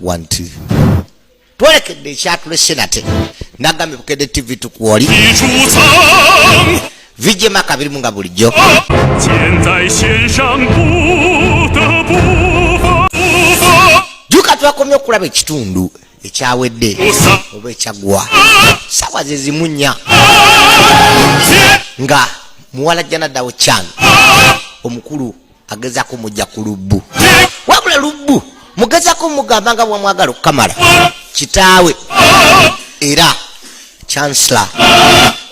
1 2 twerekedde ekyatulese nate nagambye Bukedde TV tukwoli vijema kabiri munga bulijjo juka twakomye okulaba ekitundu ekyawedde oba ekyagwa sawa ze zimunya nga Muwalajjana Dawo Chan omukulu agezako mujja ku lubbu wabula lubbu mugezako mugamba nga bwamwagala okukamala kitaawe era chancellor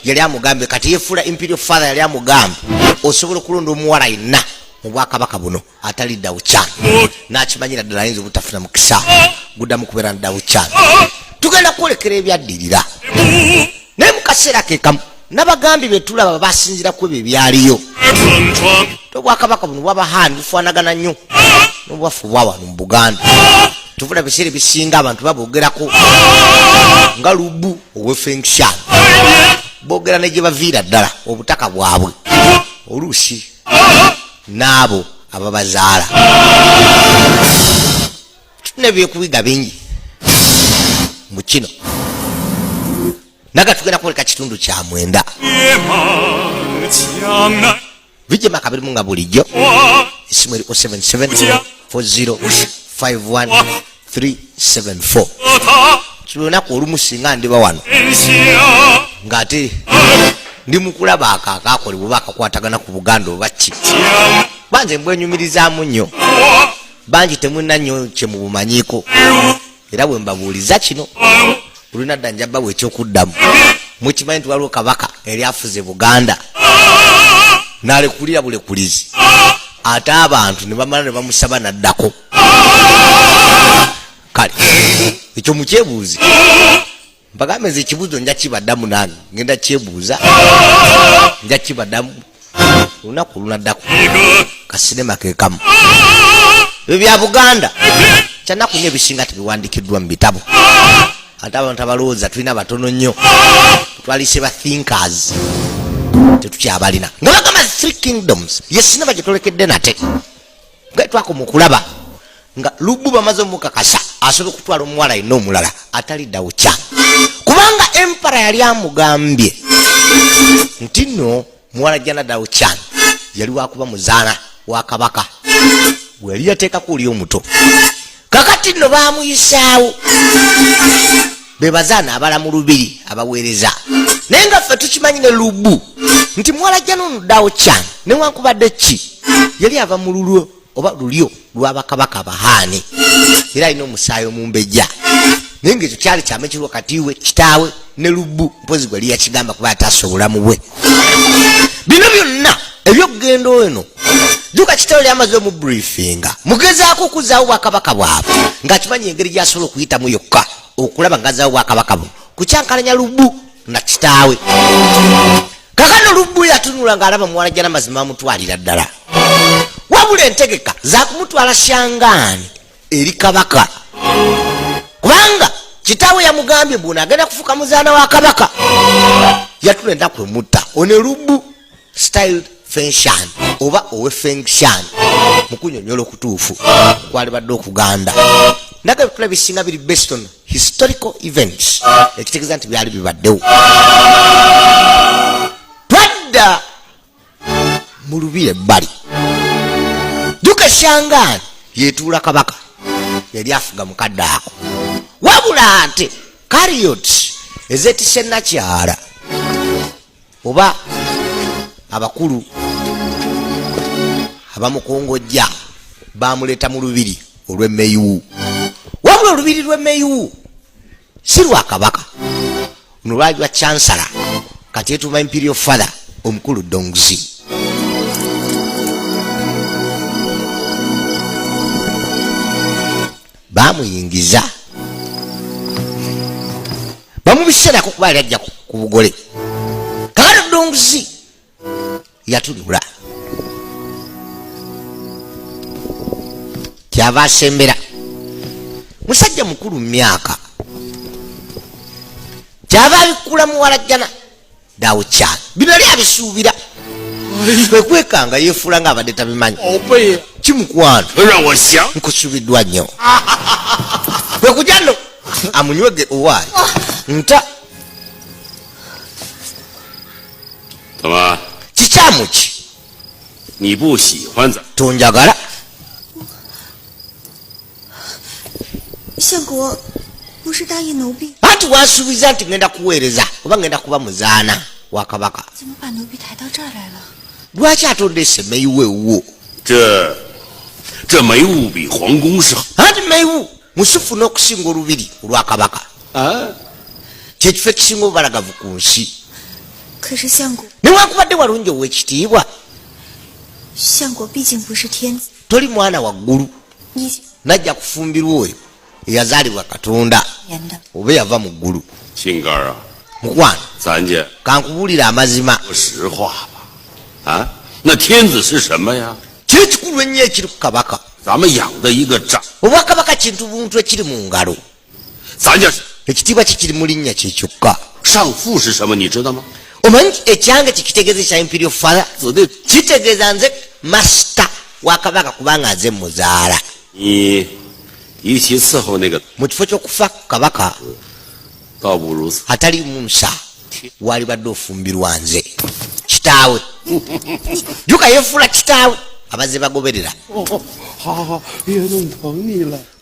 yali amugambye kati yefula imperial father yali amugambye osobola okulonda omuwala yenna mu bwakabaka buno atali Dawo Chan n'akimanyira ddala ayinza obutafuna mukisa guddamu kubeera na Dawo Chan tugenda kwolekera ebyaddirira naye mu kaseera kekamu n'abagambi betulaba basinzira ku ebyo ebyaliyo obwakabaka buno bwabahandi bufaanagana nnyo n'obwafu bwa wano mu Buganda tuvula biseera bisinga abantu babogerako nga lubbu ow'Fengshan boogera ne gye baviira ddala obutaka bwabwe oluusi n'abo ababazaala tulina ebyekubiga bingi mu kino naga tugenda kwoleka kitundu kya 9 vijema kabiri munga bulijjo esimu eri 0774051 kilunaku olumu singa ndiba wano ng'ate ndi mukulaba akakolebwa oba akakwatagana ku Buganda oba ki banze mbwenyumirizaamu nnyo bangi temulina nnyo kye mubumanyiiko era bwe mbabuuliza kino olina dda njaba bwe ekyokuddamu mukimanyi nti waliwo kabaka eri afuze Buganda n'alekulira bulekulizi ate abantu ne bamala ne bamusaba naddako kale ekyo mukyebuuzi mpagambe nze ekibuuzo nja kibaddamu nange ngenda kyebuuza nja kibaddamu olunaku olunaddako kasinema kekamu ebyo bya Buganda kyanaku nnyo ebisinga tebiwandikiddwa mu bitabo ate abantu abalowooza tulina batono nnyo twalise ba thinkers tetukyabalina nga bagamba 3 kingdoms yesinema gye tolekedde nate nga twakoma okulaba nga lubbu bamaze omukakasa asobola okutwala omuwala yenna omulala atali Dawo Chan kubanga empara yali amugambye nti nno Muwalajjana Dawo Chan yali wakuba muzaana wa kabaka bwe yali yateekako oli omuto kakati nno baamuyisaawo be bazaana abalamu lubiri abaweereza naye nga ffe tukimanyi ne lubbu nti Muwalajjana ono Dawo Chan newankubadde ki yali ava mu lulwo oba lulyo lw'abakabaka abahaani era alina omusaayi omumbejja naye ng'ekyo kyali kyamekirwa kati we kitaawe ne lubbu mpozi gwe liyakigamba kuba ataasa obulamu bwe bino byonna ebyokugenda eno juka kitaawe lyamaze omubriefinga mugezaako okuzaawo bwakabaka bwabwe ng'akimanyi engeri gy'asobola okuyitamu yokka okulaba ngazaawo bwakabaka buno kukyankalanya lubbu na kitaawe kakano lubbu yatunula ng'alaba Muwalajjana mazima amutwalira ddala wabula entegeka zakumutwala Shangaani eri kabaka kubanga kitaawe yamugambye bw'ono agenda kufuuka muzaana wa kabaka yatula endaku emutta one lubbu style Fengshan oba ow'Fengshan mu kunyonyola okutuufu kwali badde okuganda naga ebitula bisinga biri based on historical events ekitegeeza nti byali bibaddewo twadda mu lubiri ebbali duka Shangaani yetuula kabaka yali afuga mukadde ako wabula ate Kariot ezeetisse nakyala oba abakulu abamukongojja bamuleeta mu lubiri olw'emmeyu wabula olubiri lw'emmeyu si lwa kabaka luno lwali lwa chancellor kati yetuuma imperial father omukulu Dongzi bamuyingiza bamubiserako kuba yali ajja ku bugole kakati Dongzi yatunula kyava asembera musajja mukulu mu myaka kyava abikula Muwalajjana Dawo Chan bino yali abisuubira kwekwekanga yefuula ng'abadde tabimanyi kimukwano nkusubiddwa nnyo kwe kujja nno amunywege owaayi nta kikyamu ki tonjagala anti wansuubiza nti ngenda kuweereza oba ngenda kuba muzaana wa kabaka lwaki atondeese meyiwu ewuwo anti meyiwu musufu n'okusinga olubiri olwa kabaka kyekifo ekisinga obubalagavu ku nsi newankubadde walungi ow'ekitiibwa toli mwana waggulu najja kufumbirwa oyo eyazaalibwa katonda oba yava mu ggulu mukwano kankubuulira amazima kiri kikulu ennyo ekiri ku kabaka obwakabaka kintu buntu ekiri mu ngalo ekitiibwa kikiri mu linnya kyekyokka omanyi ekyange kikitegeeza ekya imperial father kitegeeza nze masita wa kabaka kubanga nze muzaala mu kifo ky'okufa ku kabaka atali munsa wali badde ofumbirwa nze kitaawe juka yefuula kitaawe abazze bagoberera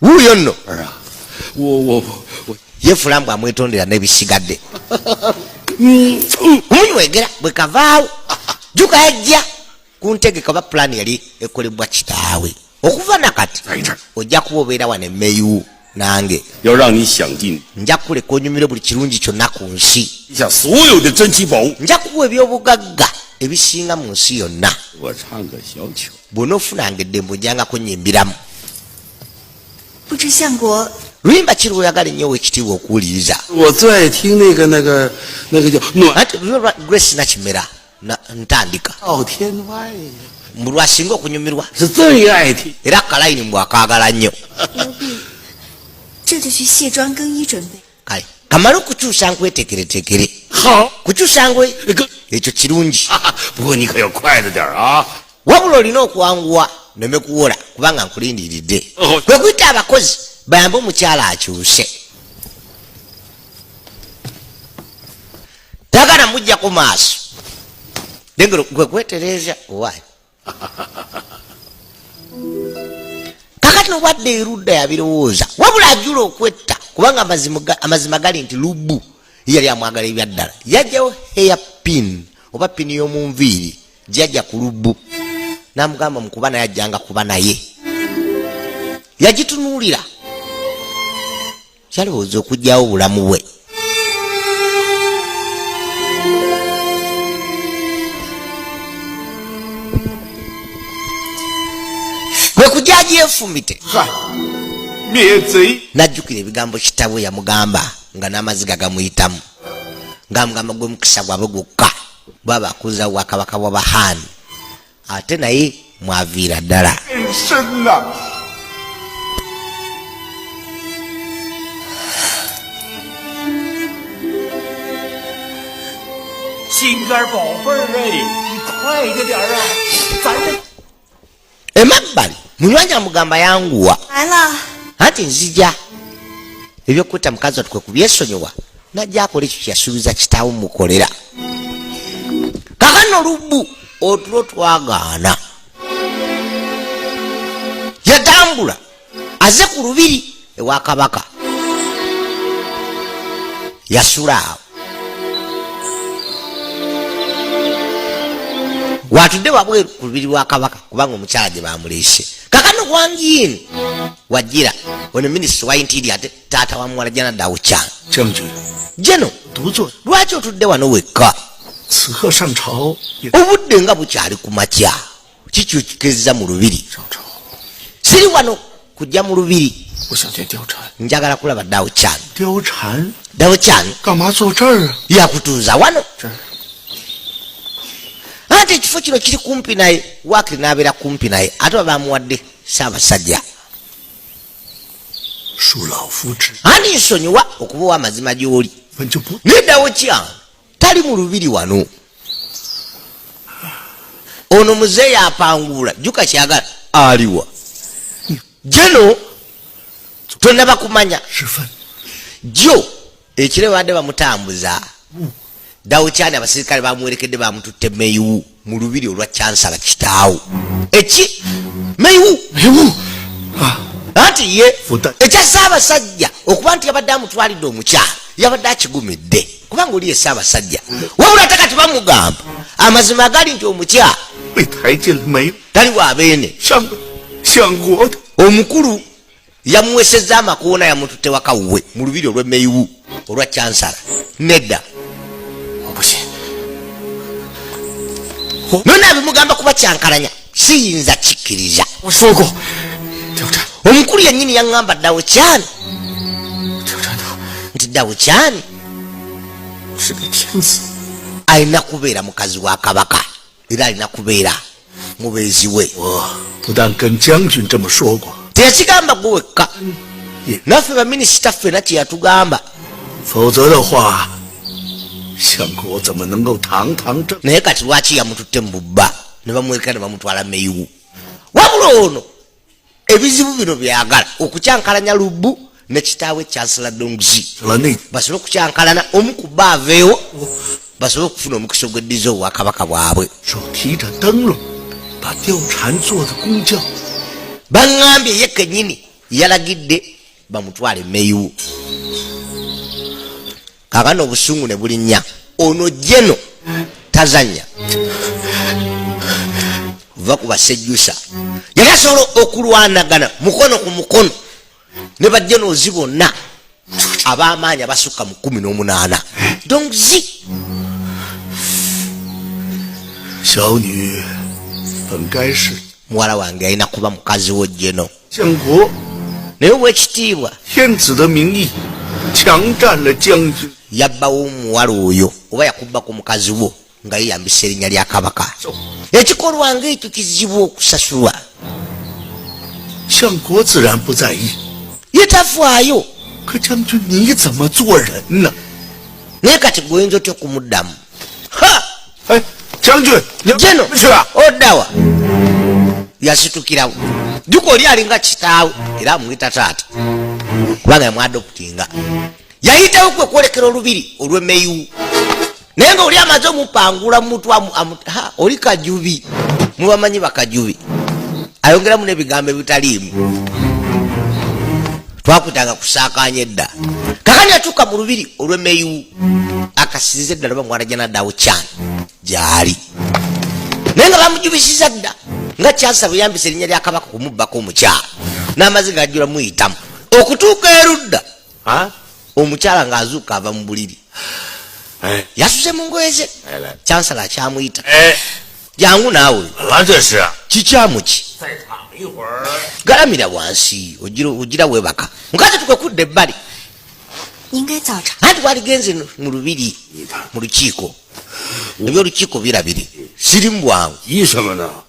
wuuyo nno yefuula mbw amwetondera n'ebisigadde omunywegera bwe kavaawo juka yajja kuntegeka oba pulaani yali ekolebwa kitaawe okuva nakati ojja kuba obeera wano emeyiwu nange nja kuleka onyumire buli kirungi kyonna ku nsi nja kuwa ebyobugagga ebisinga mu nsi yonna bw'onoofunanga eddembe ojjangako nyimbiramu luyimba kiri oyagala ennyo wekitiibwa okuwuliriza ati lulyo lwa grace nakimera ntandika mu lwasinga okunyumirwa era kalayini mbwakaagala nnyo kale kamale okukyusa nkwetekeretekere kukyusa ngwe ekyo kirungi wabula olina okuwanguwa neme kuwola kubanga nkulindiridde kwe kuyita abakozi bayambe omukyala akyuse tagana mujjako maaso dengero kwe kwetereza owaayi kakati obwadde erudda yabirowooza wabula ajula okwetta kubanga amazima gali nti lubu yali amwagala ebyaddala yajjawo hair pin oba pini y'omunviiri gyajja ku lubu namugamba mukuba naye ajjanga kuba naye yagitunuulira kyalowooza okugyawo obulamu bwe kwe kujja agyefumite najjukira ebigambo kitabo yamugamba nga n'amaziga gamuyitamu ngamugamba gwe mukisa gwabe gwokka bwaba akuza bwakabaka bw'abahaani ate naye mwaviira ddala emabbali munywanyi amugamba yanguwa anti nzija ebyokwetta mukazi watukwe kubyesonyiwa najja akola ekyo kyasuubiza kitaawo mukolera kakano lubu otulo twagaana yatambula aze ku lubiri ewa kabaka yasula awo watudde wabweru ku lubiri lwa kabaka kubanga omukyala gye bamuleese kakano gwangiini wajjira ono minisita wa intiiri ate taata wa muwala jana dawo kyana jeno lwaki otudde wano wekka obudde nga bukyali ku makya kiki okikiriza mu lubiri siri wano kujja mu lubiri njagala kulaba dawo kyana dawo kyana yakutuuza wano ate ekifo kino kiri kumpi naye wakiri n'abeera kumpi naye ate babamuwadde saabasajja ani nsonyiwa okuba ow'amazima gy'oli neddawo kyana tali mu lubiri wano ono muzeeyi apangula juka kyagala aliwa jeno tonaba kumanya 十分 jjo ekire badde bamutambuza dawo cyane abasirikale bamwerekedde bamututte meyu mu lubiri olwa chansala kitaawo eki meyu anti ye ekya Ssaabasajja okuba nti yabadde amutwalidde omukyala yabadde akigumidde kubanga oli ye Ssaabasajja wabula ate kati bamugamba amazima agali nti omukyala 被抬进了没有？ tali bwabeene 想国的 omukulu yamuwesezza amakoona yamututte wakawuwe mu lubiri olw'emeyiwu olwa chansala nedda 我不信。 nona abimugamba kuba kyankalanya siyinza kikkiriza 我说过，貂蝉， omukulu yennyini yaŋŋamba ddawo kyani 貂蝉她 nti ddawo kyani 是个天子， alina kubeera mukazi wa kabaka era alina kubeera mubeezi we 我不但跟将军这么说过， teyakigamba gwe wekka naffe baminisita ffena kye yatugamba 否则的话，相国怎么能够堂堂正？ naye kati lwaki yamututte mu bubba ne bamweka ne bamutwala meyiwu wabula ono ebizibu bino byagala okukyankalanya lubbu ne kitaawe chansala Donguzzi 了那 basobole okukyankalana omu ku bba aveewo basobole okufuna omukisa ogweddiza obwakabaka bwabwe 手提着灯笼，把貂蝉坐的公轿 baŋŋambye ye kennyini yalagidde bamutwale meyiwu kaakano obusungu ne bulinnya ono jeno tazanya va ku basejjusa yali asobola okulwanagana mukono ku mukono ne bajjenoozi bonna ab'amaanyi abasukka mu 18 Donguzzi 小女本该是 muwala wange alina kuba mukazi wo jeno 相国 naye obwekitiibwa 天子的名义强占了将军， yabbawo omuwala oyo oba yakubbako mukazi wo nga yeyambisa erinnya lya kabaka ekikolwa ng'ekyo kizibu okusasulwa 相国自然不在意。 ye tafaayo 可将军你怎么做人呢？ naye kati gwoyinza otya okumuddamu ha 哎，将军，你 jeno 去啊！ oddawa yasitukirawo juka oli alinga kitaawe era amuyita taata kubanga yamwadoputinga yayitawo kwe kwolekera olubiri olw'emeyiwu naye nga oli amaze omupangula mumutwe oli kajubi mubamanyi bakajubi ayongeramu n'ebigambo ebitaliimu twakwitanga kusaakanya edda kakani atuuka mu lubiri olw'emeyiwu akasiriza eddala bamwana janaddawo kyani gyali naye nga bamujubisiza dda nga kyansa bweyambisa erinnya lya kabaka kumubbako omukyala n'amazzi gajjula muyitamu okutuuka erudda omukyala ng'azuuka ava mu buliri yasuze mu ngoye ze kyansala akyamuyita jangu naawe kikyamu ki galamira wansi ogira webaka mukazi tukwekudde ebbali anti waligenze mu lubiri mu lukiiko ebyolukiiko birabire sirimu bwangu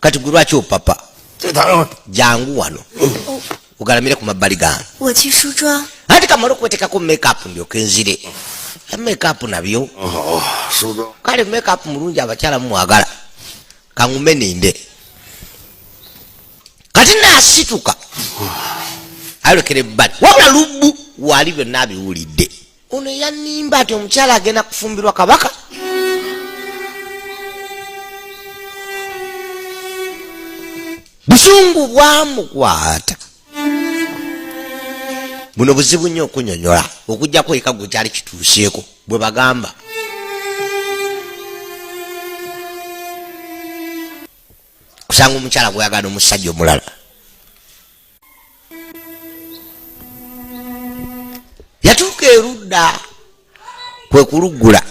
kati gwe lwaki opapa jangu wano ugalamire ku mabbali gange anti kamala okwetekako makeup ndyoke nzire makeup nabyo kale makeup mulungi abakyala mumwagala kangume ninde kati nasituka ayolekera ebbali wabula lubbu wali byonna abiwulidde ono yanimba ati omukyala agenda kufumbirwa kabaka busungu bwamukwata buno buzibu nnyo okunyonyola okujjako eka gwe kyali kituuseeko bwe bagamba kusanga omukyala gweyagala omusajja omulala yatuuka erudda kwe kuluggula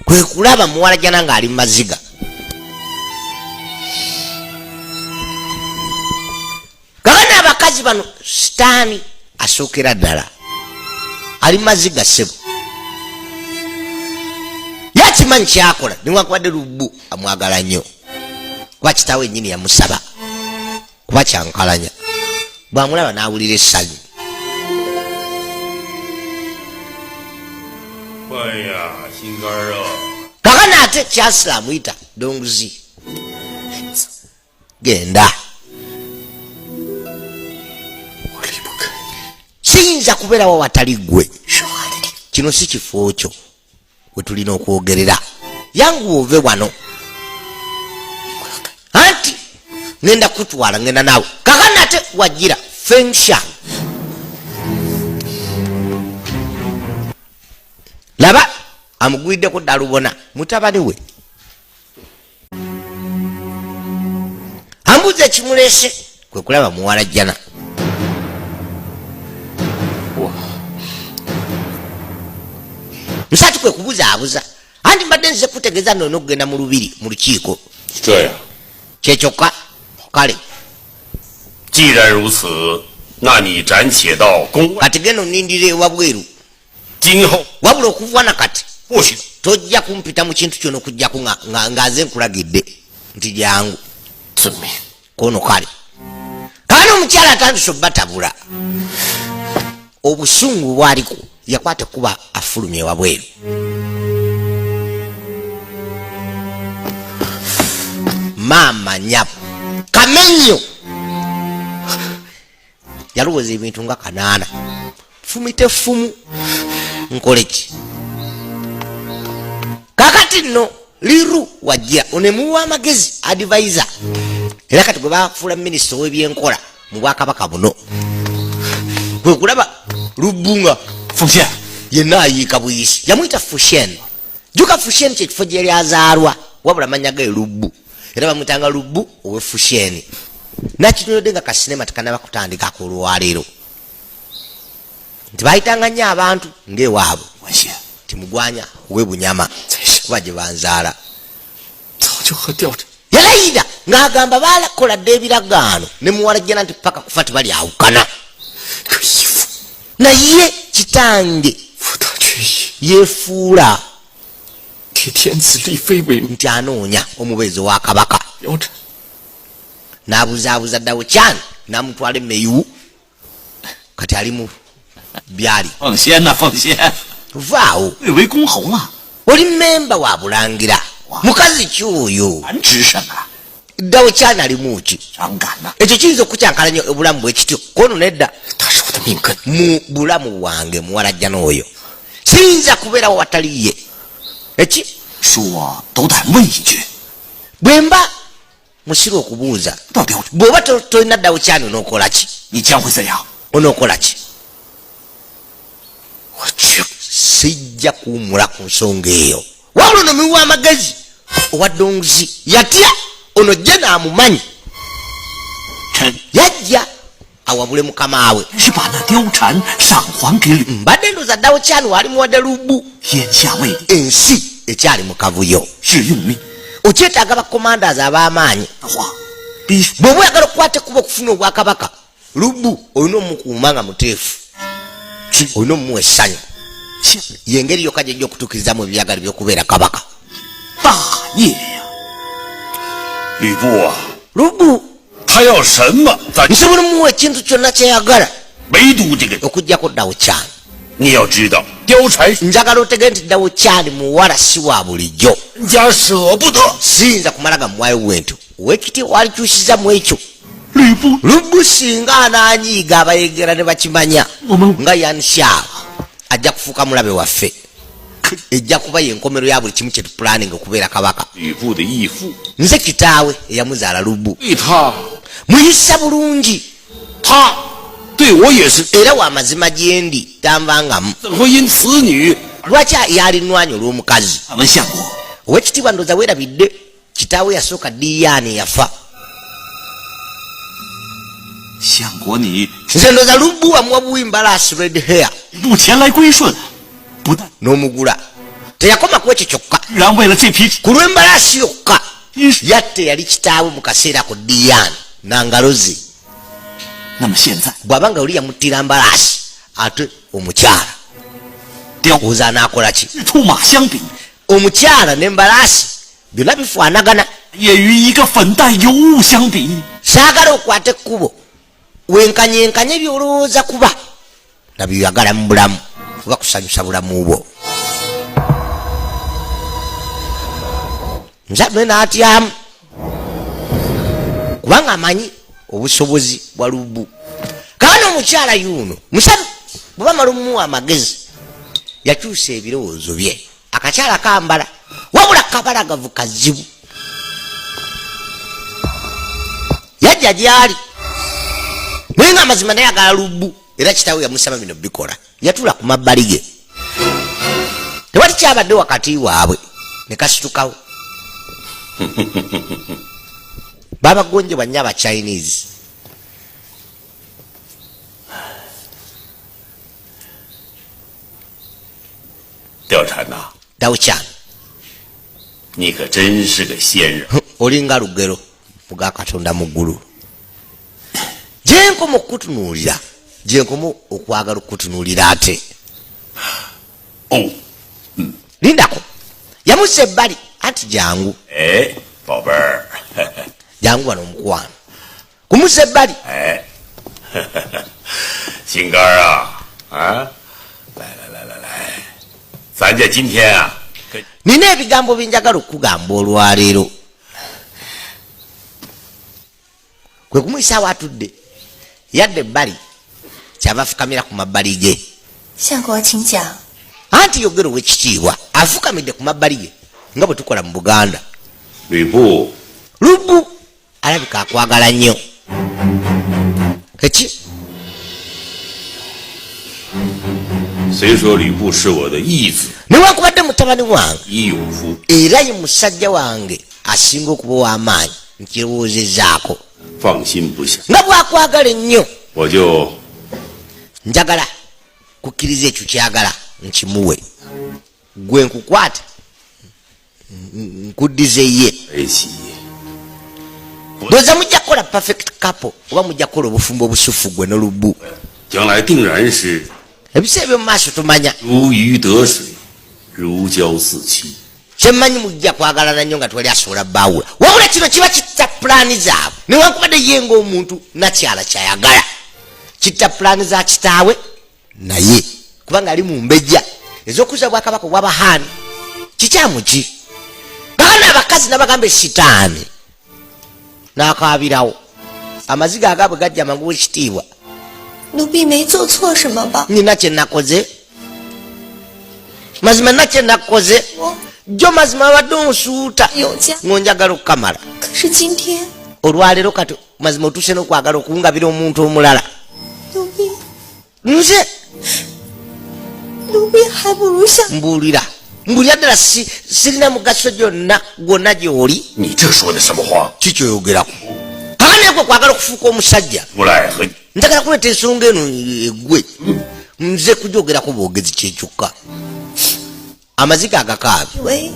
kwe kulaba muwala jana ng'ali mu maziga gagana abakazi bano sitaani asookera ddala ali mu maziga ssebo yakimanyi kyakola niwankubadde lubbu amwagala nnyo kuba kitaawe ennyini yamusaba kuba kyankalanya bwamulaba n'awulira essanyu kakana ate kyasira amuyita Donguzzi genda kubeerawo watali ggwe kino si kifo kyo we tulina okwogerera yangu ove wano anti ngenda kutwala ngenda naawe kakana ate wajira fengsha laba amugwiddeko ddalubona mutabani we ambuza ekimulese kwe kulaba muwala jjana nsati kwe kubuzaabuza anti mbadde nze kutegeeza nno n'okugenda mu lubiri mu lukiiko kyekyoka kale kati genda onindira ewabweru wabula okuva na kati tojja kumpita mu kintu kyono okujjaku ng'aze nkulagidde nti jangu kono kale kaana omukyala atandise obbatabula obusungu bwaliko yakwata kuba afulumye ewabweru maama nyapu kamenyo yalowooza ebintu nga kanaana fumite fumu nkoleki kakati nno liru wajja onemuwa amagezi advisor era kati gwe bafuula minisita ow'ebyenkola mu bwakabaka buno gwe kulaba lubbunga yenna ayiika buyisi yamuyita fushen juka fushen kyekifo gye lyazaalwa wabula manya ge lubbu era bamwitanga lubbu owe fushen nakitunodde nga kasinema tekanaba kutandikako olwaleero nti bayitanga nnyo abantu ng'ewaabwe timugwanya owebunyama kuba gye banzaala yalayida ng'agamba baalakola dde ebiragaano ne muwala jjana nti paka kufa tebali awukana naye kitange yefuula nti anoonya omubeezi wa kabaka n'abuzaabuza ddawo kyani n'amutwala emeyu kati ali mu byali vaawo oli memba wa bulangira mukazi kyoyo ddawo kyani alimu ki ekyo kiyinza okukyankalanya obulamu bwekityo kono nedda mu bulamu bwange muwala jjana oyo siyinza kubeerawo wataliye eki bwemba musiri okubuuza bw'oba tolina ddawo kyani onookola ki onookola ki sijja kuwumula ku nsonga eyo wabula ono miwa amagezi owaddonguzi yatya ono jja n'amumanyi yajja awabule mukama we mbadde ndoza ddawo kyani wali muwadde lubbu ensi ekyali mu kavuyo okyetaaga bakomandas ab'amaanyi bw'oba oyagala okukwata ekkuba okufuna obwakabaka lubbu olina omukuuma nga muteefu olina omumuwa essanyu yengeri yokka gyejja okutuukirizamu ebyagala by'okubeera kabaka lubbu nsobola omuwa ekintu kyonna kyeyagala okugjako ddawo kyani njagala otegere nti ddawo kyani muwala si wa bulijjo siyinza kumala gamuwayo bwentu owekiti walikyusizamu ekyo lubbu singa ananyiiga abayegera ne bakimanya nga yanshaw ajja kufuuka mulabe waffe ejja kuba yenkomero ya buli kimu kyetupulaninga okubeera kabaka nze kitaawe eyamuzaala lubbu muyisa bulungi era wamazima gyendi tanvangamu lwaki yalinwanya olw'omukazi owekitiibwa ndoza weerabidde kitaawe yasooka diyani yafa nze ndoza lubbu wamuwa buwimbalasi red hair n'omugula teyakoma ku ekyo kyokka ku lw'embalasi yokka yatte yali kitaawe mu kaseera ku diyani nangalozi bw'aba nga oli yamuttira mbalasi ate omukyala oza anaakola ki omukyala n'embalasi byonna bifaanagana saagala okwata ekkubo wenkanyenkanye byolowooza kuba nabyeyagala mu bulamu oba kusanyusa bulamu bwo nzabwe n'atyamu kubanga amanyi obusobozi bwa lubbu kaana omukyala yuno musatu bwamala omuwa amagezi yakyusa ebirowoozo bye akakyala kambala wabula kabalagavu kazibu yajja gyali naye nga amazima nayagala lubbu era kitaawe yamusaba bino bikola yatula ku mabbali ge tewali kyabadde wakati waabwe ne kasitukawo babagonjebwa nnyo aba Chinese 貂蝉呐， Dawchan 你可真是个仙人。 olinga lugero muga katonda mu ggulu gyenkoma okukutunuulira gyenkoma okwagala okukutunuulira ate lindako yamussa ebbali anti jangu 哎，宝贝儿， jangu wano omukwano kumussa ebbali 哎，心肝儿啊，啊，来，咱家今天啊，跟 nina ebigambo byenjagala okugamba olwaleero kwe kumuyisaawo atudde yadde ebbali kyava afukamira ku mabbali ge 相公请讲。 anti yogero wekitiibwa afukamidde ku mabbali ge nga bwe tukola mu Buganda 吕布 lubu alabika akwagala nnyo eki 虽说吕布是我的义子， newankubadde mutabani wange 义勇夫， era ye musajja wange asinga okuba ow'amaanyi nkirowoozezaako 放心不下， nga bwakwagala ennyo 我就 njagala kukkiriza ekyo kyagala nkimuwe gwe nkukwate nkuddize ye 在一起。 ndowooza mujja kukola perfect couple oba mujja kukola obufumbo obusufu gwe n'olubu 将来定然是 ebiseera by'omu maaso tumanya 如鱼得水，如胶似漆。 kyemmanyi mujja kwagalana nnyo nga twali asobola baawula wabula kino kiba kitta pulaani zaabwe newankubadde ye ng'omuntu nakyala kyayagala kitta pulaani za kitaawe naye kubanga ali mu mbejja ez'okuza bwakabaka obwabahaani kikyamu ki bagana abakazi nabagamba esitaani n'akaabirawo amaziga agaabwe gajja mangu w'ekitiibwa 奴婢没做错什么吧？ nina kye nakoze mazima nina kye nakoze 我 jjo mazima abadde onsuuta 有家， ng'onjagala okukamala 可是今天 olwaleero kati mazima otuuse n'okwagala okungabira omuntu omulala 奴婢， nze 奴婢还不如像 mbuulira ddala sirina mugaso gyonna gwonna gy'oli 你这说的什么话？ kikyoyogerako akanekwe kwagala okufuuka omusajja 无赖和 njagala kuleeta ensonga eno eggwe nze kujyogerako bwogezi kyekyokka amaziga agakaabi 以为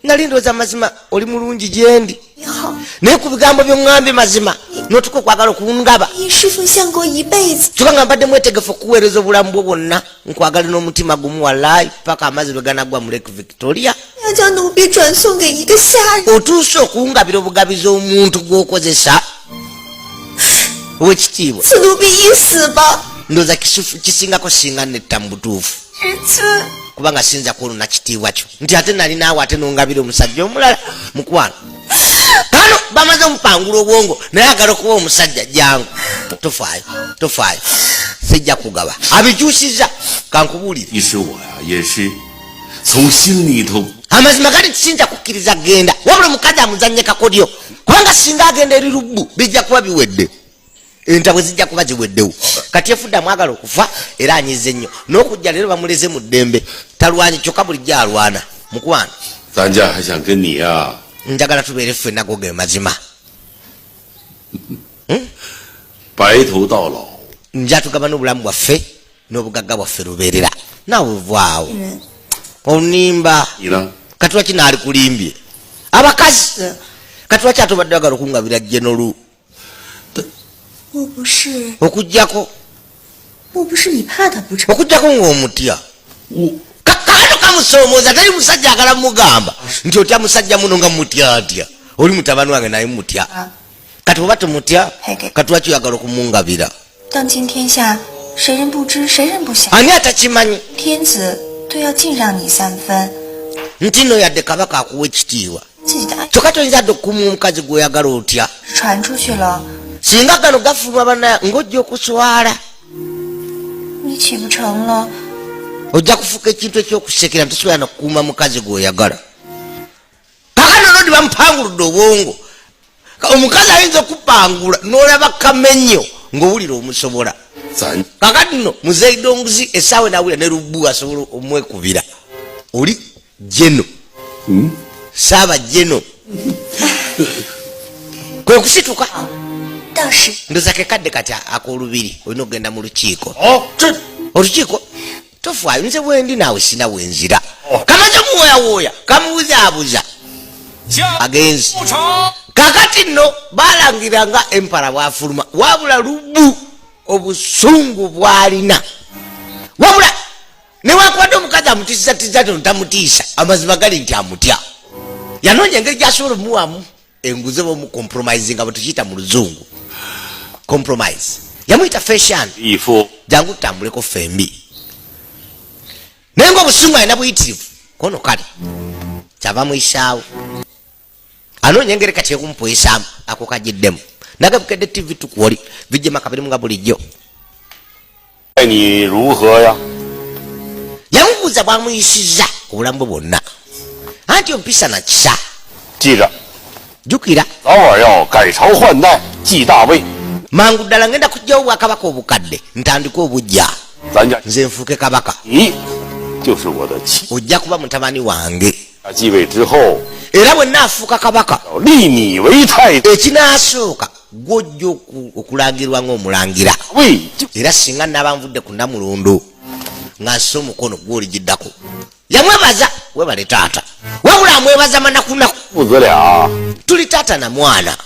nali ndowooza mazima oli mulungi gyendi 你好， naye ku bigambo by'oŋŋambye mazima n'otuka okwagala okungaba 你侍奉相公一辈子， kyokka nga mbadde mwetegefu okuweereza obulamu bwo bwonna nkwagala n'omutima gumu wallayi paka amazzi lwe ganagwa mu Lake Victoria 要将奴婢转送给一个下人， otuuse okungabira obugabizi omuntu gw'okozesa owekitiibwa 赐奴婢一死吧。 ndowooza kisingako singa netta mu butuufu 至此， kubanga sinza kwolona kitiibwa kyo nti ate nali naawe ate nongabira omusajja omulala mukwano kano bamaze omupangula obwongo naye agala okuba omusajja jangu tofaayo sijja kugaba abikyusiza kankubuulire 其实我呀也是从心里头 amazima gali tisinza kukkiriza genda wabula omukazi amuzannye kakodyo kubanga singa agenda eri lubbu bijja kuba biwedde entabwe zijja kuba ziweddewo kati efudda mwagala okufa era anyize nnyo n'okujja leero bamuleze mu ddembe talwanyi kyokka bulijjo alwana mukwano 咱家还想跟你呀、 njagala tubeere ffenna go ge mazima 白头到老。 nja tugaba n'obulamu bwaffe n'obugagga bwaffe lubeerera naawe vaawo 人 onimba 你呢？ kati lwaki naali kulimbye abakazi kati lwaki ate obadde wagala okungabira jenolu 我不是， okujjako 我不是你怕他不成？ okujjako ng'omutya 我 kakano kamusoomooza teri musajja agala mugamba nti otya musajja muno nga mutya atya oli mutabani wange naye mutya kati oba temutya kati lwaki oyagala okumungabira 当今天下谁人不知谁人不晓， ani atakimanyi 天子都要敬让你三分， nti no yadde kabaka akuwa ekitiibwa 自己的爱 kyokka toyinza dde okukuma omukazi gw'oyagala otya 传出去了， singa gano gafunwa bana ng'ojja okuswala 你你娶不成了。ojja kufuuka ekintu ekyokusekera ntosobola nokukuuma mukazi gweoyagala kakano nodi bamupanguludde obwongo omukazi ayinza okupangula nolaba kamenyo ngaowulira omusobola kakati no muzeidonguzi esaawe nawulira ne lubu asobola omwekubira oli jeno saaba jeno kwe kusituka ndoza kekadde kati akolubiri olina okugenda mu lukiiko olukiiko tofaayo nze bwendi naawe sina wenzira kamaze muwoyawooya kamubuzaabuza agenzi kakati nno balangiranga empala bwafuluma wabula lubu obusungu bwalina wabula newankubadde omukazi amutiisatiza tono tamutiisa amazima gali nti amutya yanoonya engeri gyasobola omuwamu enguze bomucompromise nga bwetukiyita mu luzungu compromise yamuyita fashion jangu tutambuleko fembi naye nga obusungu alina buyitirivu kono kale kyava muyisaawo anoonya engeri kati ekumupoyesaamu ako kagiddemu nagabukedde tv tukuwoli vijema kabirimu nga bulijjo yamubuuza bwamuyisiza obulamu bwe bwonna anti ompisa nakisa jukira mangu ddala ngenda kujjawo bwakabaka obukadde ntandike obujja nze nfuuke kabaka ojja kuba mutabani wange era bwe naafuuka kabaka ekinaasooka gwojja okulangirwa ng'omulangira era singa naba nvudde ku namulondo nga nsa omukono gwoligiddako yamwebaza webale taata wabula amwebaza manakunaku tuli taata na mwana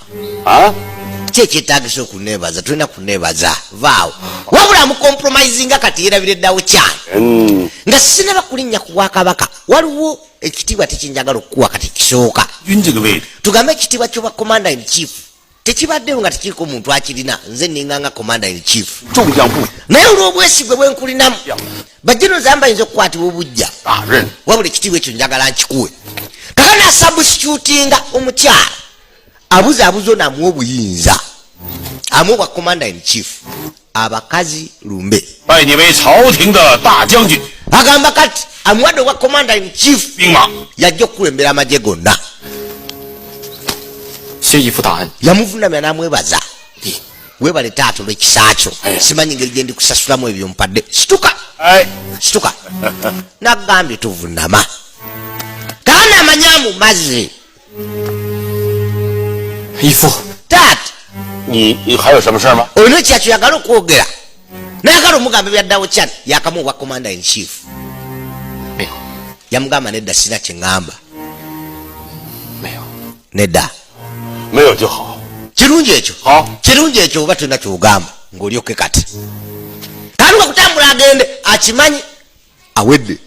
kyekyetagisa okunebaza tulina kunebaza vaawo wabula amucompromisinga kati yerabire eddawo kyane nga sinaba kulinnya ku bwakabaka waliwo ekitiibwa tekinjagala okukuwa kati kisooka tugambe ekitiibwa ky'obwa commander in chief tekibaddewo nga tekiriko omuntu akirina nze ninganga commander in chief naye olw'obwesigwe bwenkulinamu bajjeno zambayinza okukwatibwa obujja wabula ekitiibwa ekyo njagala nkikuwe kakana substitutinga omukyala abuzaabuza onaamuwa obuyinza amuwa bwa commander in chief abakazi lumbe agamba kati amuwadde obwa commander in chief yajja okukulembera amagye gonna yamuvunamya namwebaza webale taata olw'ekisa kyo simanyi ngeri gye ndi kusasulamu ebyo mpadde situka nagambye tuvunama kaana amanyamu mazzi taata olina ekyakyo yagala okwogera nayagala omugamba byaddawo kyani yakamu obwa commander in chief yamugamba nedda sina kyeŋŋamba nedda kirungi ekyo oba tulina kyogamba ng'olyoke kati kaluga kutambula agende akimanyi awedde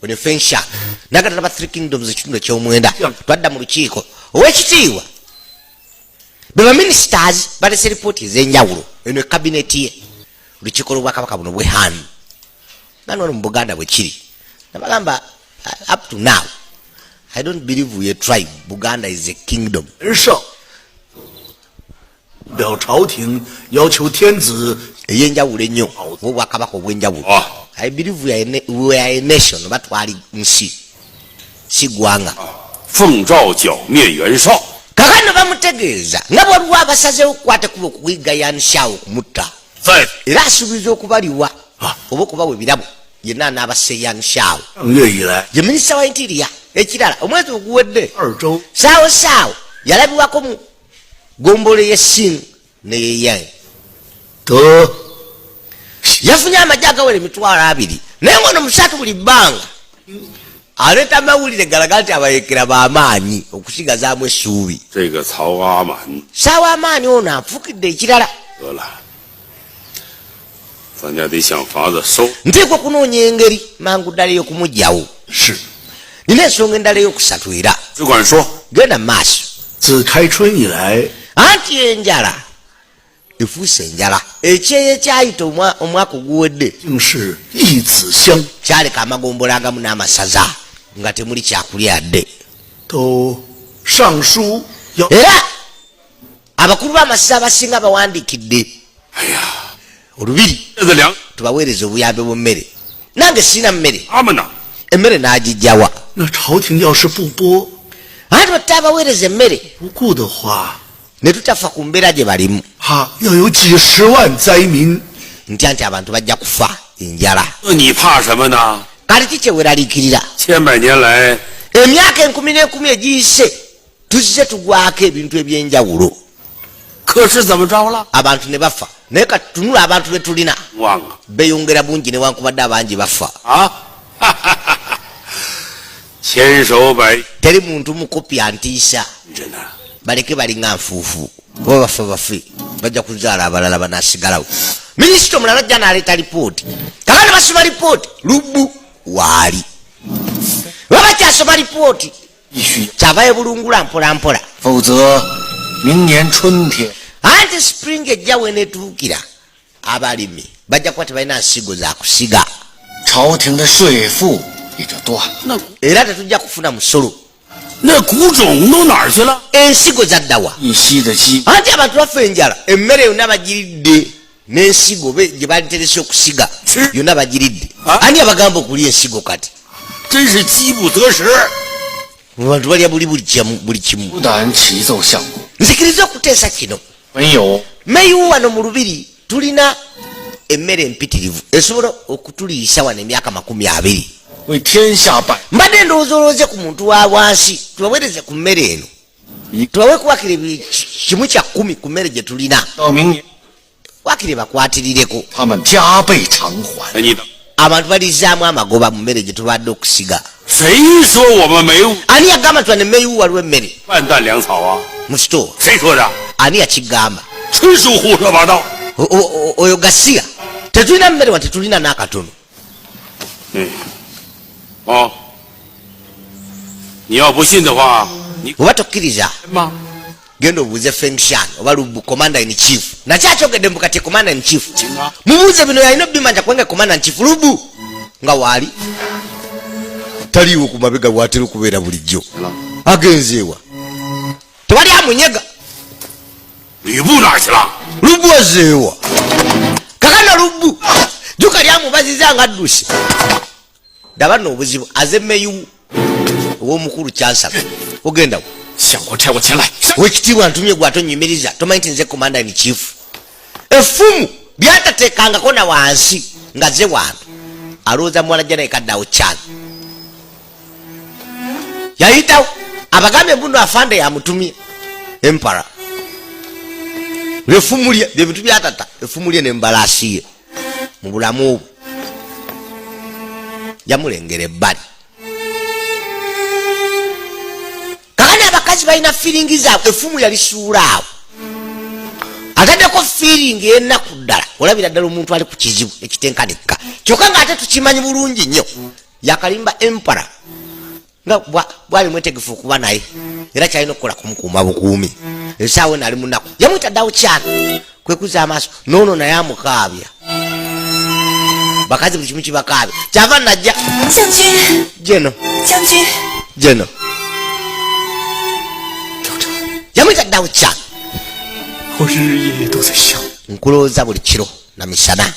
one fensha nagatala ba 3 kingdoms ekitundu ekyomwenda twadda mu lukiiko ow'ekitiibwa be baministers balese ripooti ez'enjawulo eno ekabineti ye olukiiko lw'obwakabaka buno bwehanu nanono mu buganda bwe kiri nabagamba up to now I don't believe we are a tribe. Buganda is a kingdom. 表朝廷要求天子 eyenjawulo ennyo obwakabaka obwenjawulo. I believe we are a nation but twali nsi si gwanga. 奉诏剿灭袁绍. Kakano bamutegeeza nga bwaliwo abasazeewo okukwata kuba okuyiga Yanshawo okumutta. Era asuubiza okubaliwa oba okubawa ebirabo yenna anaabase Yanshawo. Ye minisita wa interior ekirala omwezi oguwedde saawo yalabibwako mu gombole y'essimu neyeyaye yafunye amajja agawera 200 naye ngono 3 buli bbanga aleeta amawulire galagala nti abayekera b'amaanyi okusigazaamu essuubi saawa amaanyi ono anfukidde ekirala nteekwa okunoonya engeri mangu ddala ey'okumugyawo nina ensonga endala ey'okusatu era genda mu maaso 自开春以来 anti enjala efuuse enjala ekyeyo ekyayita omwaka oguwedde 竟是一子香 kyaleka amagombola agamu n'amasaza nga temuli kyakulya dde 都上书要 era abakulu b'amasaza abasinga bawandiikidde olubiri tubaweereze obuyambe bw'emmere nange sina mmere 他们呢？ emmere n'agijjawa 那朝廷要是不拨 ate batabaweereza emmere 不顾的话， ne tutafa ku mbeera gye balimu 要有几十万灾民， ntya nti abantu bajja kufa enjala 那你怕什么呢？ kale ki kyeweraliikirira 千百年来， emyaka 10,000 egiyise tuzze tugwako ebintu ebyenjawulo 可是怎么着了？ abantu ne bafa naye katunula abantu be tulina 忘了 beeyongera bungi newankubadde abangi bafa 啊！千手百， teri muntu mukopya ntiisa 真的。 baleke balinga nfuufu oba bafe bafe bajja kuzaala abalala banasigalawo minisita omulala ajja n'aleeta lipooti kakane basoma lipooti lubbu waali oba bakyasoma lipooti 必须， kyavayo bulungula mpola mpola 否则明年春天 anti spring ejja wenetuukira abalimi bajja kuba tebalina nsigo za kusiga 朝廷的税赋也就断了。 era tetujja kufuna musolo 那谷种都哪儿去了？ ensigo zaddawa 一息的息， anti abantu bafa enjala emmere yonna bagiridde n'ensigo gye baliterese okusiga yonna bagiridde ani abagamba okulya ensigo kati 真是饥不择食。 abantu balya buli kimu 不但齐奏相公， nzikiriza okuteesa kino 没有 meyu wano mu lubiri tulina emmere empitirivu esobola okutuliisa wano emyaka 20 为天下百 mbadde ndowooza olooze ku muntu wa bwansi tubaweereze ku mmere eno tubawe kuwakire kimu kya 10 ku mmere gye tulina 到明年， wakire bakwatirireko 他们加倍偿还。 哎，你等， abantu balizaamu amagoba mu mmere gye tubadde okusiga 谁说我们没有 ani yagamba twane meyu waliwo emmere 万担粮草啊？ mu sitoowa 谁说的？ ani yakigamba 纯属胡说八道。 oyo gasiya tetulina mmere wa tetulina n'akatono 哦，你要不信的话，你 oba tokkiriza 吗？ genda obuuze fengshan oba lubu commander in chief nakyakyogedde mbukati commander in chief 行啊， mumuuze bino yalina obimanja kubanga commander in chief lubu nga waali taliiwo ku mabega bwatera okubeera bulijjo agenzeewa tewali amunyega 吕布哪儿去了？ lubu ozeewa kakana lubu juka lyamubaziza nga addusi daba nno obuzibu aze meyu ow'omukulu kyansaba ogendawo 相公差我前来， wekitiibwa ntumye gwatonyumiriza tomanyi nti nze commander in chief effumu lyatateekangako na wansi nga ze wantu alowooza mwana jja naye kaddawo kyana yayitawo abagambye mbuno afande yamutumye empara leffumu lye bye bintu byatata effumu lye nembalaasi ye mu bulamu obwo yamulengera ebbali kakani abakazi balina fiiringi zaabwe effumu yalisuula awo ataddeko fiiringi ennaku ddala olabira ddala omuntu ali ku kizibu ekitenkanekka kyokka ng'ate tukimanyi bulungi nnyo yakalimba empara nga bwali mwetegefu okuba naye era kyalina okukola kumukuuma bukuumi esaawe nali munaku yamwita ddawo kyana kwekuza amaaso noono naye amukaabya bakazi buli kimu kibakaabya kyava najja 将军， jeno 将军， jeno yamwita ddawo kyana 我日日夜夜都在想， nkulowooza buli kiro na misana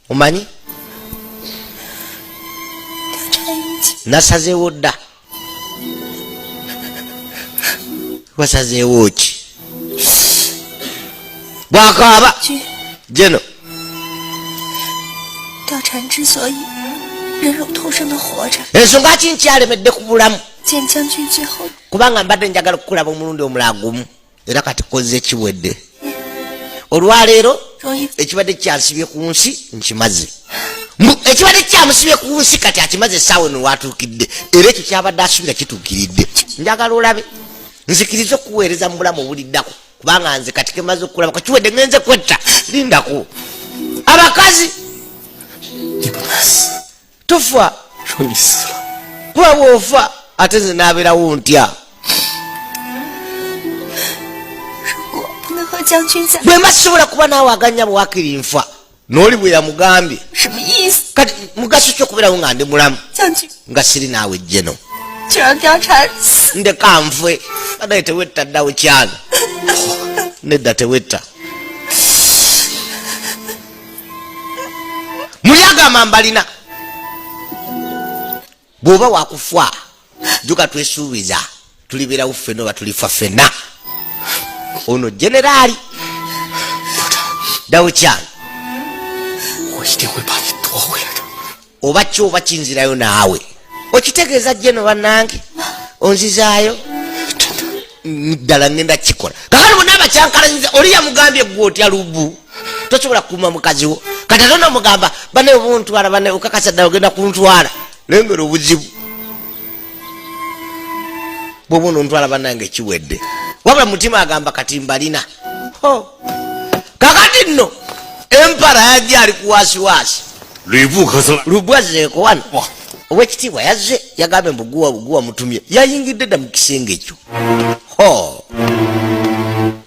omanyi 貂蝉已经 nasazeewo dda wasazeewo ki bwakaaba 君， jeno 貂蝉之所以忍辱偷生的活着， ensonga ki nkyalemedde ku bulamu 见将军最后 kubanga mbadde njagala okukulaba omulundi omulala gumu era kati koze kiwedde olwaleero 容易 ekibadde kyansibye ku nsi nkimaze ekibadde kyamusibye ku nsi kati akimaze essaawa eno watuukidde era ekyo kyabadde asuubira kituukiridde njagala olabe nzikiriza okuweereza mu bulamu obuliddako kubanga nze kati kemaze okulaba kakiwedde ngenze kwetta lindako abakazi 你不能死。 tofa 说你死了， kuba bwofa ate nze naabeerawo ntya 如果不能和将军在， bwe mba sisobola kuba naawe aganya bwakiri nfa n'oli bwe yamugambye 什么意思？ kati mugaso ki okubeerawo nga ndi mulamu 将军 nga siri naawe jjeno 就让貂蝉死， ndeka nfe Banaye tewetta ddawo kyana. Nedda tewetta. Muyaga mambalina. Bwoba wakufa. Juga twesuubiza. Tulibera ufeno batulifa fena. Ono generali. Ddawo kyana. 我一定会把你夺回来的。 Oba kyoba kinzirayo naawe. Okitegeeza jeno bannange. Onzizaayo. Ddala ngenda kikola. Kakati bonna abakyankalanyiza oli yamugambye gwe otya lubu. Tosobola kukuuma mukazi wo. Kati ate onomugamba bane obuntwala bane okakasa ddala ogenda kuntwala. Lengera obuzibu. Bw'oba onontwala bannange kiwedde. Wabula mutima agamba kati mbalina. Kakati nno empara yajja ali kuwasiwasi. 吕布可是了。 Lubu azzeeko wano. Owekitiibwa yazze yagambe mbuguwa mutumye. Yayingidde dda mu kisenge ekyo.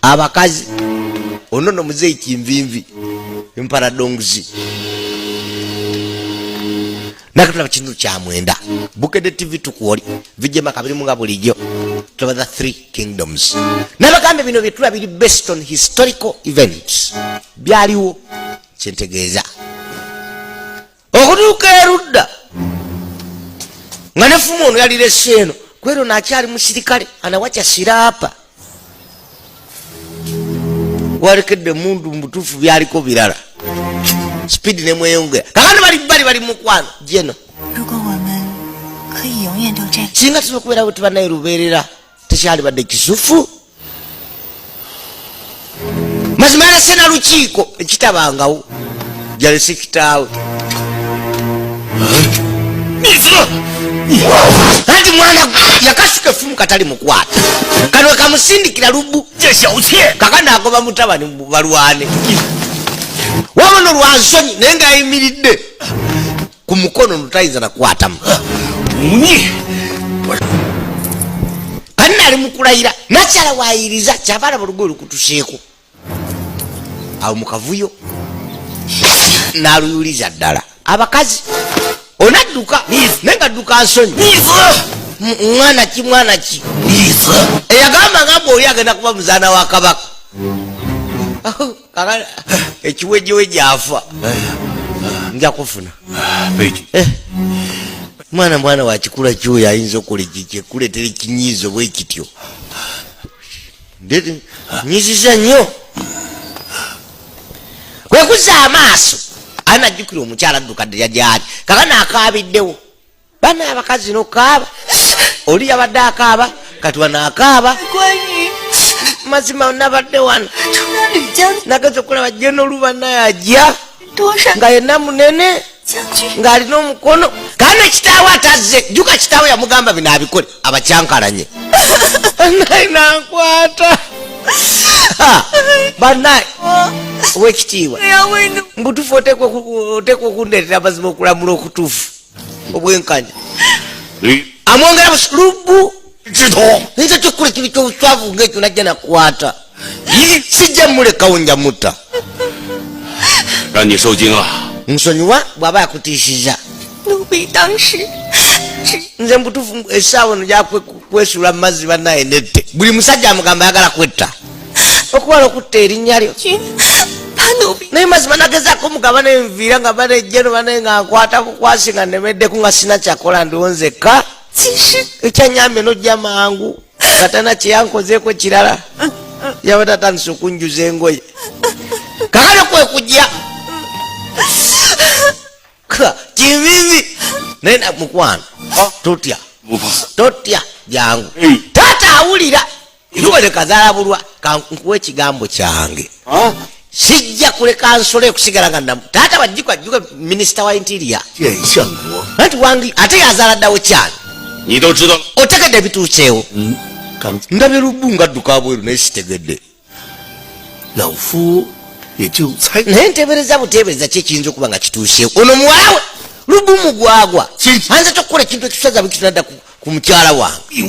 Abakazi onono muzeyi kinvinvi empara donguzi. Nakatulaba kintu kya mwenda. Bukedde TV tukuwoli vijema kabiri munga bulijjo. Tulaba the three kingdoms. Nabagambe bino byetula biri based on historical events. Byaliwo kyentegeeza. Okutuuka erudda nga nefumu ono yalirese eno kwero nakyali musirikale anawacha sirapa walekedde mundu mutuufu byaliko birala speed nemweyongera kakati bali mukwano jeno singa tunokubeera bwe tubanaye lubeerera tekyali badde kisufu mazima yalese na lukiiko ekitabangawo jalese kitaawe. Anti mwana yakasuka fumu katali mukwata. Kanwe kamusindikira lubu. Kakana agoba mutabani balwane. Wamono lwansonyi nenga ayimiridde. Ku mukono nutayinza na kwatamu. Kanna ali mukulayira nakyala waayiriza kyabala bulugo lukutuseeko. Awo mukavuyo naluyuliza ddala. Abakazi onadduka nenga dduka nsonyi mwana ki eyagamba ngamba oli agenda kuba muzaana wa kabaka ekiwejeweje afa nja kufuna mwana wakikula kyoyo ayinza okola ekikuleetera ekinyiizo bwe kityo nyiziza nnyo kwekuza amaaso anajjukira omukyala addukadde yajaali kakana akaabiddewo bana abakazi nokaaba oli yabadde akaaba kati wano akaaba mazima nabadde wano nageza okulaba jeno olubanaye ajja nga yenna munene ng'alina omukono kana kitaawe atazze jjuka kitaawe yamugamba bino abikole abakyankalanye naye nankwata banaye owekitiibwa mbutufu oteekwa okundeetera amazima okulamula okutuufu obwenkanya amwongera lubu nza kyokkola ekintu kyobuswavu ngaekyo najja nakwata sijja mulekawo nja mutta nsonyiwa bw'aba yakutiisiza nze mbutufu essaawa eno gyakwesula mu mazzi banaye nette buli musajja amugamba ayagala kwetta okuwala okutta erinnya lyo naye mazima nagezaako omugamba nenviira nga banejjeno banaye nga nkwata bukwasi nga nemeddeku nga sina kyakola ndiwonzeka ekyanyambye nojja mangu katana kyeyankozeeko kirala yaba tatandisa okunjuza engoye kakale kwekujja kivivi naye namukwano totya jangu taata awulira luwere kazaala kankuwa ekigambo kyange sijja kuleka nsole okusigala nga namu taata wajjikwa minisita wa interior anti wangi ate yazaala ddawo kyani otegedde bituuseewo ndabye lubu nga adduka bweru naye sitegedde naye ntebereza butebereza ki ekiyinza okuba nga kituuseewo ono muwalawe lubu mugwagwa anza tokukola ekintu ekisaza bwekitunadda ku mukyala wange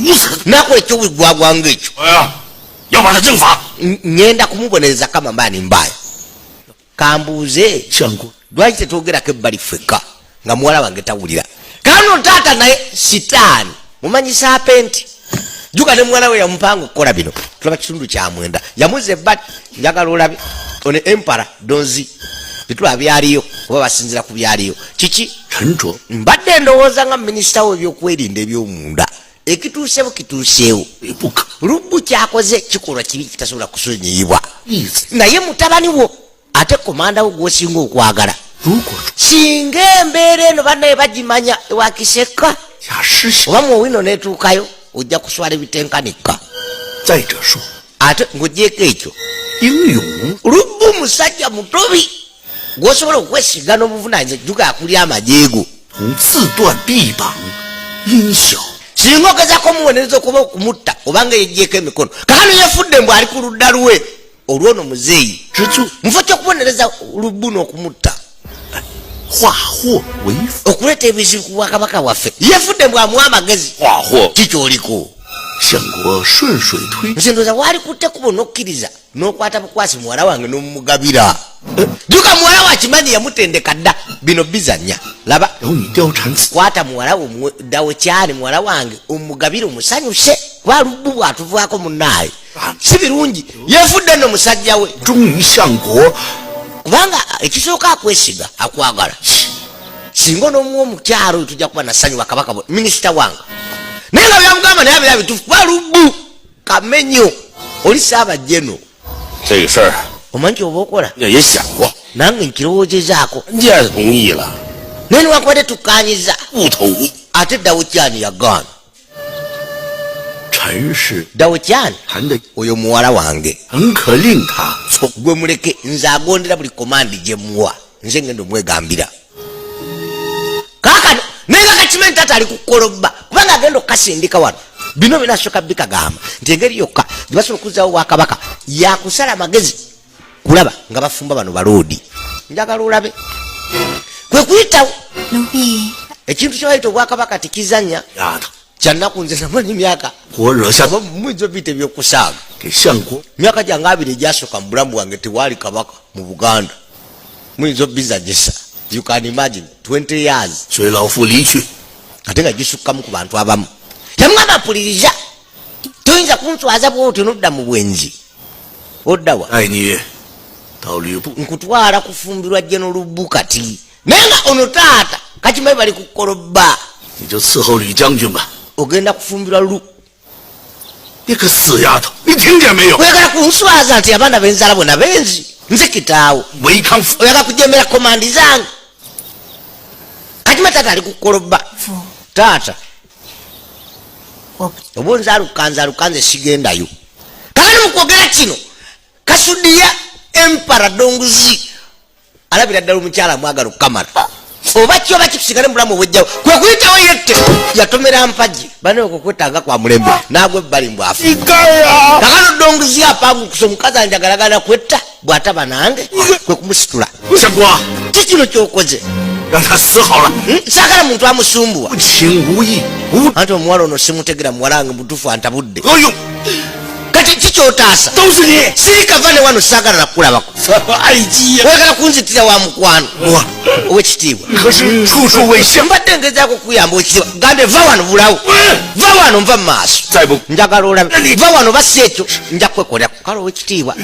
nakola ekyobugwagwa ngaekyo ngenda kumubonereza kama mbani mbaya kambuuze lwaki tetwogerako ebbali ffeka nga muwala wange tawulira kano taata naye sitaani mumanyi saapenti juga ne mwana we yamupango kola bino tulaba kitundu kya mwenda yamuze bat njagala olabe one empara donzi bitula byaliyo oba basinzira ku byaliyo kiki陈卓 mbadde ndowooza nga minisita w'ebyokwerinda ebyomunda ekituusewo kituuseewo 不可 lubbu kyakoze kikolwa kibi kitasobola kusonyiyibwa 意思。 naye mutabani wo ate komanda wo gwosinga okwagala 如果 singa embeera eno bannaye bagimanya ewakiseka 假失效， oba muwino netuukayo ojja kuswala ebitenkanika 再者说， ate ng'ogyeko ekyo 英勇 lubbu musajja mutobi gwosobola okwesiga n'obuvunanyizibwa juga akulya amajeego 同自断臂膀，因小 singa ogezako omuwenereza okuba okumutta obanga yeggyeko emikono kakano yefudde mbw ali ku ludda lwe olwono muzeeyi 之罪， mufo kyokubonereza lubbu n'okumutta 化祸为福， okuleeta ebizibu ku bwakabaka waffe yefudde mbw amuwa amagezi 化祸 kikyoliko 相国顺水推， nze ndowooza waali kuttekubo n'okkiriza n'okwata bukwasi muwala wange n'omumugabira juka muwala wakimanyi yamutendeka dda bino bizanya laba 有你貂蝉子， kwata muwala dawe kyali muwala wange omugabire omusanyuse kuba lubbu bwatuvaako munnaaye si birungi yefudde nno musajja we 忠于相国， kubanga ekisooka akwesiga akwagala singa onomuwa omukyalo oyo tujja kuba nasanyuwa kabaka minisita wange naye nga byamugamba naye abira bituufu kuba lubbu kamenyo oli saabajjeno 这个事儿 omanyi kyoba okola 也想过， nange nkirowoozezaako 人家同意了， naye niwakubadde tukanyiza 不同意。 ate dawe kyani yagaana 陈氏 dawe kyani 谈的 oyo muwala wange 很可令他从 gwe muleke nze agondera buli komandi gye muwa nze ngenda omwegambira kaakano naye nga kakimanyi tata ali kukoloba kubanga agenda okukasindika wano bino binasooka bikagamba nti engeri yokka gye basobola okuzzawo bwakabaka yakusala amagezi kulaba nga bafumba bano baloodi njagala olabe kwe kuyitawo 奴婢 ekintu kyebayita obwakabaka tikizanya 丫头， kyannaku nze namanyi myaka 我惹下 oba muyinza obiyita ebyokusaaga 给相国 myaka gyange abiri egyasooka mu bulamu bwange tewaali kabaka mu buganda muyinza obizanyisa you can imagine 20 years 随老夫离去， ate nga gisukkamu ku bantu abamu yamugamba mpuliriza toyinza kunswaza bwoti nodda mu bwenzi oddawa 带你到吕布， nkutwala kufumbirwa jeno lubbu kati naye nga ono taata kakimanyi bali kukoloba 你就伺候吕将军吧。 ogenda kufumbirwa lu 你个死丫头，你听见没有？ oyagala kunswaza nti abaana benzala bonna benzi nze kitaawo 违抗父， oyagala kujemera komandi zange kakimanyi taata ali kukoloba 父， taata 我不 oba onzaaluka nze sigendayo kakati mukwogera kino kasudiya empara donguzi alabira ddala omukyala mwagala okukamala oba kyoba kikusigale mu bulamu obwejjawo kwe kuyitawo yette yatomera mpagi bane okukwetanga kwa mulembe naagwe ebbali mbwafu kakano donguzi apangukusa omukazi anjagalagana kwetta bw'ataba nange kwe kumusitula 相国， ki kino kyokoze 让他死好了， saagala muntu amusumbuwa 无情无义，无 anti omuwala ono simutegera muwala wange mutuufu antabudde 何用？ kati kikyotaasa 都是你， sirikava ne wano saagala nakulabako 爱姬呀！ oyagala kunzitira wa mukwano 我 owekitiibwa 可是处处为相， mbadde ngezaako okuyamba owekitiibwa gambe va wano bulawo va wano nva mu maaso 再不 njagala olabe va wano basi ekyo nja kwekolera kale owekitiibwa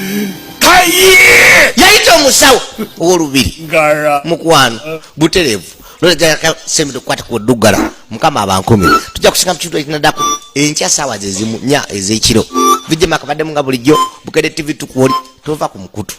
太医， yayita omusawo ow'olubiri 干儿啊！ mukwano butereevu lolejaka sembe okukwata ku ddugala mukama abankumi tujja kusinga mu kintu ekinaddako enkya saawa ze zimu 4 ez'ekiro vijjema akabaddemu nga bulijjo bukedde tv tukuoli tova ku mukutu